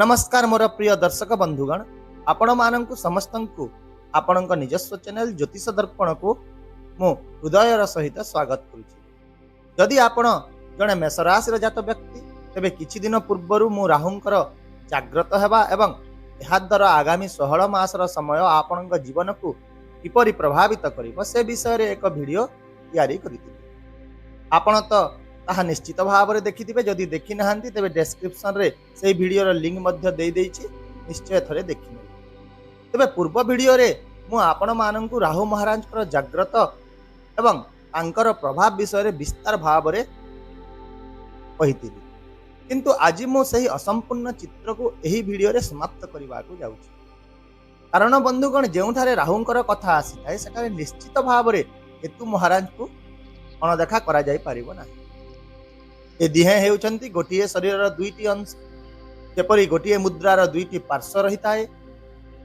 नमस्कार मोर प्रिय दर्शक बंधुगण, आपण मानंकु समस्तंकु आपणक निजस्व चैनल ज्योतिष दर्पण को मु हृदयर सहित स्वागत करुछि। जदि आपण जने मेष राशि जात व्यक्ति तेबे किछि दिन पूर्वरु मु राहुंकर जागृत हेबा एवं एहा द्वारा आगामी 16 मासर समय आपणक जीवन को किपरि प्रभावित करिवो से विषय रे एक वीडियो तैयारी करिथिबे। आपण तो ताहा निश्चित भाव में देखिथिबे। जदि देखि नाहंती तेबे डिस्क्रिप्शन रे से वीडियो रो लिंक मध्य दे देइछि, निश्चय थरे देखि नेबे। तेबे पूर्व वीडियो रे मु आपण मानंकु राहु महाराज कर जागृत एवं तांकर प्रभाव विषय रे विस्तार भाव रे कहिथिबी, किंतु आज मु सही असंपूर्ण चित्र को एही वीडियो रे समाप्त करबा को जाउछि। कारण बंधुगण, जेउठारे राहुंकर कथा आसी थाए सेठारे निश्चित भाव रे केतु महाराज को अणदेखा करा जाई पारिबो नाही। ए दिहे हेउचंती गोटिए शरीर दुईटी अंश, जेपरि गोटिए मुद्रार दुईटी पार्श्व रही थाए।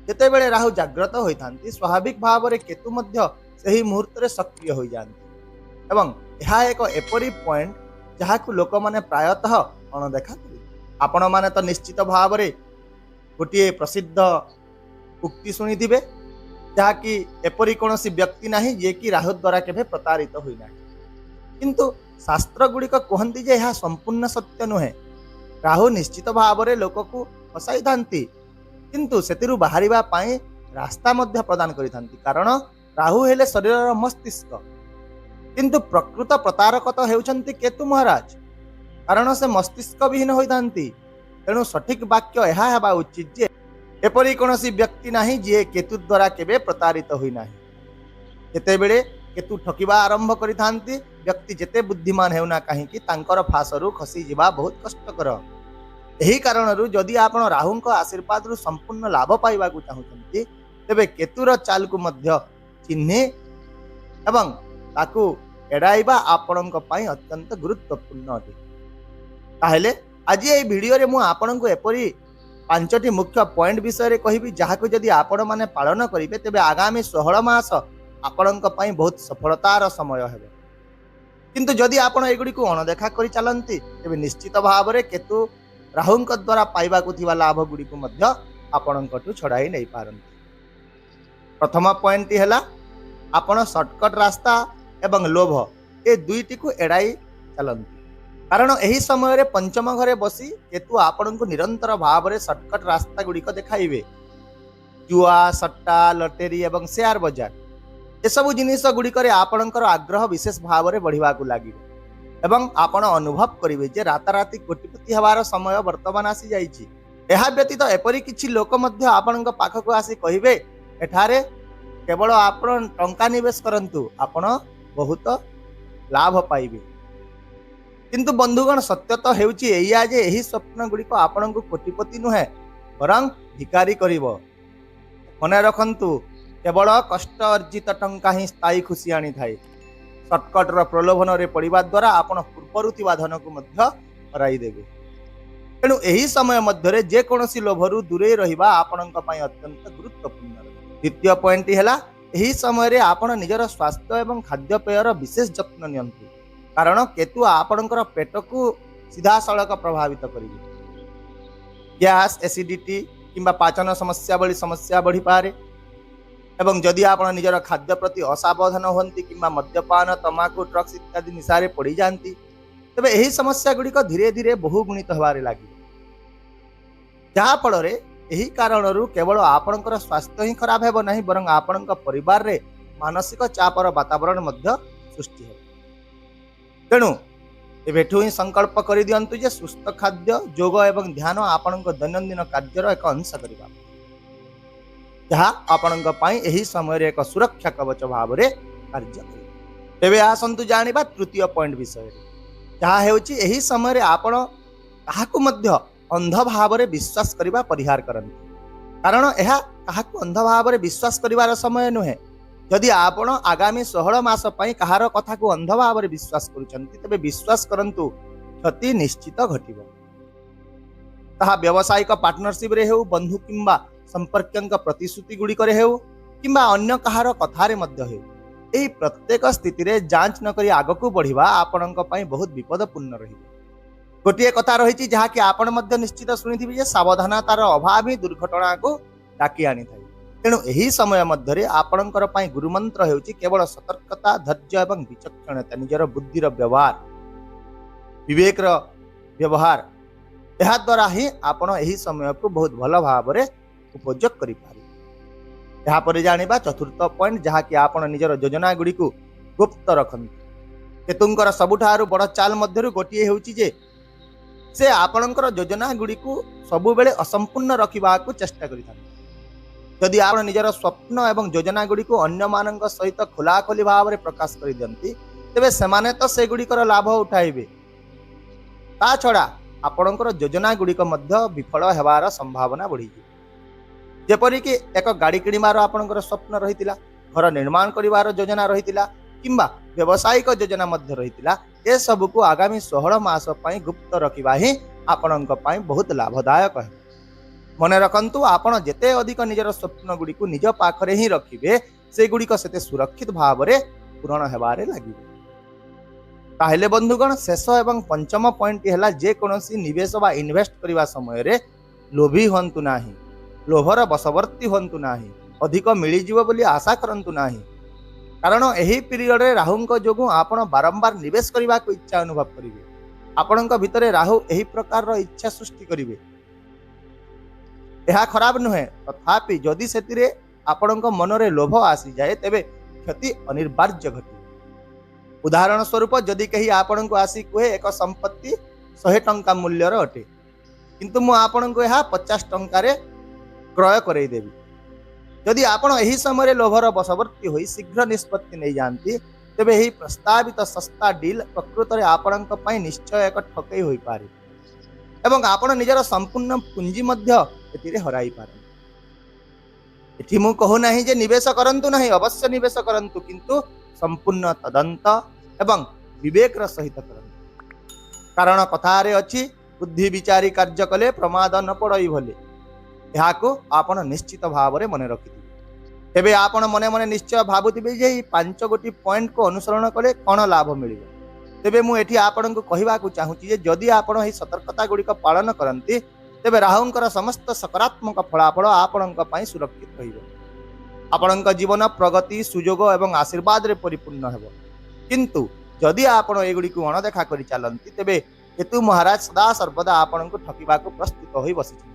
जेतेबेले राहु जागृत होइथांती स्वाभाविक भाव रे केतु मध्य सही मुहूर्त रे सक्रिय होई जांती एवं यह एक एपरी पॉइंट जहाकु लोक माने प्रायतः अणदेखा करि। आपण माने तो निश्चित भाव रे गोटिए प्रसिद्ध उक्ति सुनिथिबे, जहाकि एपरी कोनोसी व्यक्ति नाही जे कि राहु द्वारा केभे प्रतारित होई नाही। किंतु शास्त्र गुड़िक कहती जे यह संपूर्ण सत्य नुहे। राहु निश्चित भाव में लोक को फसाई थांती, किंतु सेतिरु बाहरिबा पाई रास्ता मध्य प्रदान करिथांती। कारण राहु हेले शरीर मस्तिष्क, किंतु प्रकृत प्रतारक तो हेउचंती केतु महाराज। कारण से मस्तिष्क विहीन होइथांती। तेणु सठिक वाक्य यह हेबा उचित जे एपरि कोनोसी व्यक्ति नाही जे केतु द्वारा केबे प्रतारित होई नाही। जेतेबेले केतु ठकिबा आरंभ करिथांती, व्यक्ति जेते बुद्धिमान हेउना कहीं तांकर फासरु खसी जीवा बहुत कष्टकर। एही कारणरु जदि आपण राहुंक आशीर्वाद रु संपूर्ण लाभ पाइबा को चाहुचंती तेबे केतुर चाल को मध्य चिन्हे एवं ताकू एडाइबा आपणक पई अत्यंत गुरुत्वपूर्ण अटे। ताहेले आज ए वीडियो रे मु आपणक एपरि 5टी मुख्य पॉइंट विषय रे कहिबी, जहाको जदि आपण माने पालन करिवे तेबे आगामी 16 मास आपणक पई बहुत सफलतार समय हेबे। किंतु जदि आपण एगुडी को अणदेखा करि चलंती तेबे निश्चित भाव में केतु राहुंक द्वारा पाइबा को थिबा लाभ गुडी को मध्य आपणकटु छड़ाई नहीं पारंती। प्रथम पॉइंट हैला आपण शॉर्टकट रास्ता एवं लोभ ए दुईटी को एड़ाई चलंती। कारण एही समय रे पंचम घरे बसी केतु आपण को निरंतर भाव में शॉर्टकट रास्ता गुडी को देखाइबे। जुआ, सट्टा, लटेरी एवं शेयर बाजार एसबू जिनिस गुड़िकर आपणकर आग्रह विशेष भाव में बढ़ा लगे एवं आपण अनुभव करेंगे जे राताराति कोटिपति हबार समय वर्तमान आसी जाइछि। एहा व्यतीत एपरि किछि लोक मध्य आपणक पाखक आसी कहिबे एठारे केवल आपण टंका निवेश करंतु आपण बहुत लाभ पाइबे। किंतु बंधुगण, सत्य तो हेउछि एया जे एही स्वप्न गुड़िक आपणक कोटिपति नुहे बरं भिकारी करिवो। मने रखंतु, केवल कष्ट अर्जित टंका ही स्थायी खुशी आनी थाए। शॉर्टकट रो प्रलोभन रे पड़िबा द्वारा आपण पूर्वरु थिबा धन को मध्य हराई देबे। तेणु एही समय मध्य रे जे कोनोसी लोभरु दूरे रहिबा आपणक पई अत्यंत गुरुत्वपूर्ण। द्वितीय पॉइंट हैला एही समय रे आपण निजर स्वास्थ्य एवं खाद्यपेयर विशेष जत्न नियंतु। कारण केतु आपणकर पेट को सीधा सड़क प्रभावित करिवे। गैस, एसिडिटी किंबा पाचन समस्या भली समस्या बढ़ी पारे एवं जदि आप निजर खाद्य प्रति असावधान होती कि मद्यपान, तमाकू, ड्रग्स इत्यादि निशारे पड़ जाती तेबे एही समस्या गुड़िक धीरे धीरे बहुगुणित होबारे लगे। जहाँफल एही कारणरू केवल आपणकर स्वास्थ्य ही खराब हेबो नहीं बरं आपणक परिवार रे मानसिक चापर वातावरण मध्य सृष्टि हो। तेणु एबेठु ही संकल्प करि दियंतु जे सुस्थ खाद्य, योग एवं ध्यान आपणक दैनंदिन कार्यर एक अंश करिबा, जहाँ आपणक पई एही समय रे एक सुरक्षा कवच भाव रे कार्य करे। तेबे आसंतु जानिबा तृतीय पॉइंट विषय, जहाँ हेउची एही समय रे आपण काहाकु मध्य अंध भाव रे विश्वास करिबा परिहार करंती। कारण एहा काहाकु अंध भाव रे विश्वास करिवार समय नुहे। जदि आपण आगामी 16 मास पई कहार कथा को अंध भाव रे विश्वास करूचंती तेबे विश्वास करंतु क्षति निश्चित घटिबो। ताहा व्यावसायिक पार्टनरशिप रे हेउ, बंधु किंबा संपर्कंक प्रतिश्रुति गुड़िक हेउ किंबा अन्य कहार कथारे मध्य हेउ, एही प्रत्येक स्थिति रे जांच न करी आगकु बढ़िबा आपणक पई बहुत विपदपूर्ण रहिबो। गोटे कथा रही जहाँकि आपण निश्चित शुणी जे सावधानतार अभाव ही दुर्घटना को डाकी आनी था। तेणु यही समय मध्य आपणकर गुरुमंत्र हेउची केवल सतर्कता, धैर्य एवं विचक्षणता, निजर बुद्धिर व्यवहार, विवेकर व्यवहार, यह द्वारा ही आपण यही समय को बहुत भल भाव उपयोग कर पारे। जानिबा चतुर्थ पॉइंट जहाँकि आपण निजर योजना गुड़ी को गुप्त रखते। केतुंकर सबुठारु बड़ चाल मध्यरु गोटे हेउची जे से आपणकर योजना गुड़ी को सबु बेले असंपूर्ण रखिबा को चेष्टा करिथान। यदि आप निजर स्वप्न एवं योजना गुड़ी को अन्य मानक सहित खोलाखोली भाव में प्रकाश कर दियंती तेबे सेमाने तो से गुड़िकर लाभ उठाइबे। ता छड़ा आपणकर योजना गुड़िक मध्य विफल हेबार संभावना बढ़ी। जेपरिक एक गाड़ी किणिबार आपणकर स्वप्न रहितिला, घर निर्माण करिवार योजना रहितिला, किंबा व्यवसायिक योजना मध्य रहितिला, ए सब को आगामी 16 मास पई गुप्त रखिबा ही आपणक पई बहुत लाभदायक है। मन रखंतु आपण जेते अधिक निजर स्वप्न गुड़ी को निज पाखरे ही रखिबे से गुड़िक सेते सुरक्षित भाव में पूरण हेबारे लागिबे। ताहेले बंधुगण शेष एवं पंचम पॉइंट है जे कोनोसी निवेश बा इन्वेस्ट करबा समय रे लोभी होंतु नाही, लोभर बशवर्ती होंतु नाही, अधिक मिली जीव बोली आशा करंतु नाही। कारण एही पीरियड रे राहुंक जोगु आपण बारंबार निवेश करबा को इच्छा अनुभव करिवे। आपणक भितरे राहु एही प्रकार रो इच्छा सृष्टि करिवे। यह खराब नुहे, तथापि जदि सेतिरे आपणक मनरे लोभ आसी जाए तेबे क्षति अनिवार्य घटे। उदाहरण स्वरूप जदि कही आपण को आसी कहे एक संपत्ति 100 टंका मूल्यर अटे, किंतु मु आपण को यह 50 टंकार क्रय करई देबी। यदि आपण एही समय लोभर बशवर्ती होई शीघ्र निष्पत्ति नहीं जानती तेबे एही प्रस्तावित सस्ता डील प्रकृत रे आपणक पई निश्चय एक ठकई होई पारे एवं आपण निजर संपूर्ण पुंजी मध्य एतिरे हराई पारे। एठी मु कहू नाही जे निवेश करंतु नाही, अवश्य निवेश करंतु, किंतु संपूर्ण तदंत एवं विवेक सहित करंतु। कारण कथारे अछि बुद्धि विचारी कार्य कले प्रमाद न पड़ई भले। याको आपण निश्चित भाव में मन रखिथिबे। तेबे आपण मने मने निश्चय भाबुथिबे जे 5 गोटी पॉइंट को अनुसरण कले कोन लाभ मिलिबो। तेबे मु एठी आपण को कहिबा को चाहूची जे जदि आपण एही सतर्कता गुडी को पालन करंती तेबे राहुंकर समस्त सकारात्मक फलाफल आपणक पई सुरक्षित रहिबो। आपणक जीवन प्रगति, सुजोग एवं आशीर्वाद रे परिपूर्ण हेबो। किंतु जदि आपण एगुडी को अणदेखा करि चालंती तेबे केतु महाराज सदा सर्वदा आपण को ठकिबा को प्रस्तुत होई बसिछि।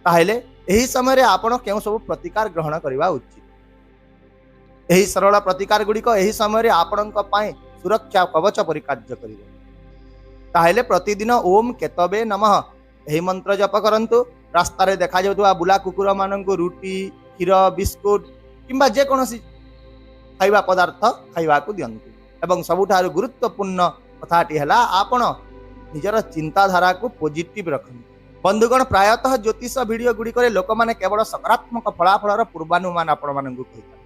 ताहेले एही समय रे आपण केउ सब प्रतिकार ग्रहण करिवा उचित। एही सरल प्रतिकार गुडी को एही समय रे आपणक पई सुरक्षा कवच परि कार्य करिवो। ताहेले प्रतिदिन ओम केतवे नमः यही मंत्र जप करंतु। रास्ता रे देखा जाउतबा बुला कुकुर मानंको रुटी, क्षीर, बिस्कुट किंबा जे कोनोसी खाइबा पदार्थ खाइबा को दियंतु। एवं सबुठारु गुरुत्वपूर्ण कथाटी हला आपण निजर चिंताधारा को पॉजिटिव रखंतु। बंधुगण प्रायतः ज्योतिष वीडियो गुडी करे लोक माने केवल सकारात्मक फलाफलर पूर्वानुमान आपण मानंकु कहिता,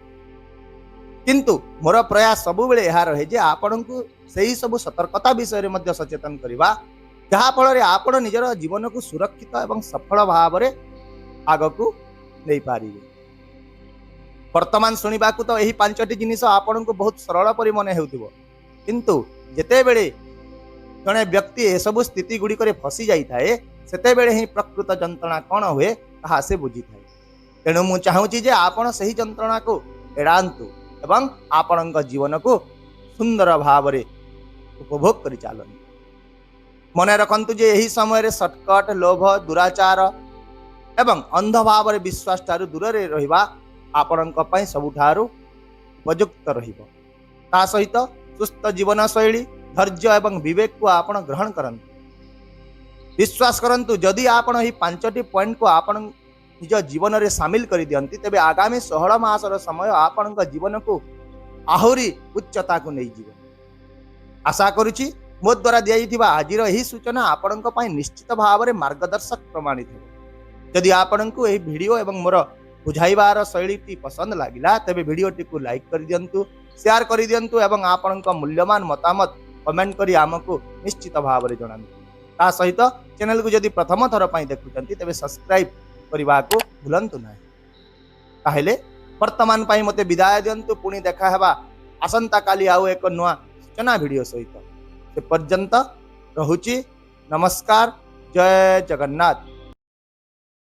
किंतु मोर प्रयास सबु बेले यह रहे जे आपण को सही सब सतर्कता विषय रे मध्य सचेतन करबा, जहा फल आपण निजर जीवन को सुरक्षित एवं सफल भाव में आगकू नहीं पारिबे। वर्तमान शुणा तो यही 5टी जिनिस आपण को बहुत सरल परि मन हेउथिबो, किंतु जेते बेले जने व्यक्ति ए सब स्थिति गुडी करे फसी जाई थाए सेते बेले ही प्रकृत जंत्रणा कौन हुए ताहा से बुझी थाए। तेणु मु चाहूची जे आपण सही जंत्रणा को एड़ांतु एवं आपणक जीवन को सुंदर भाव में उपभोग करि चालंतु। मन रखंतु जे यही समय रे शॉर्टकट, लोभ, दुराचार एवं अंध भाव में विश्वास ठारू दूर रे रहिबा आपणक पई सबुठारू उपयुक्त रहिबो। ता सहित सुस्थ जीवन शैली, धैर्य एवं विवेक को आपण ग्रहण करंतु। विश्वास करंतु जदि आपण ही 5टी पॉइंट को आपण निज जीवन रे शामिल कर दियंती तेबे आगामी 16 मासर समय आपणक जीवन को आहुरी उच्चता को नहीं जीव। आशा करुछि मो द्वारा दिया आज यही सूचना आपणक पई निश्चित भाव में मार्गदर्शक प्रमाणित हो। यदि आपणक यही वीडियो एवं मोर बुझाइबार शैली पसंद लगिला तेबे वीडियोटी को लाइक कर दियंतु, शेयर कर दियंतु एवं आपणक मूल्यवान मतामत कमेंट करी आमको निश्चित भाव में जणांतु। ता सहित चैनल को जदि प्रथम थर पई देखुचंती तेबे सब्सक्राइब करबा को भूलंतु नाही। ताहेले वर्तमान पई मते विदाय दियंतु। पुणी देखा हेबा आसंता काली आउ एक नुआ सूचना वीडियो सहित। से पर्यंत ରହୁଛି। ନମସ୍କାର, ଜୟ ଜଗନ୍ନାଥ।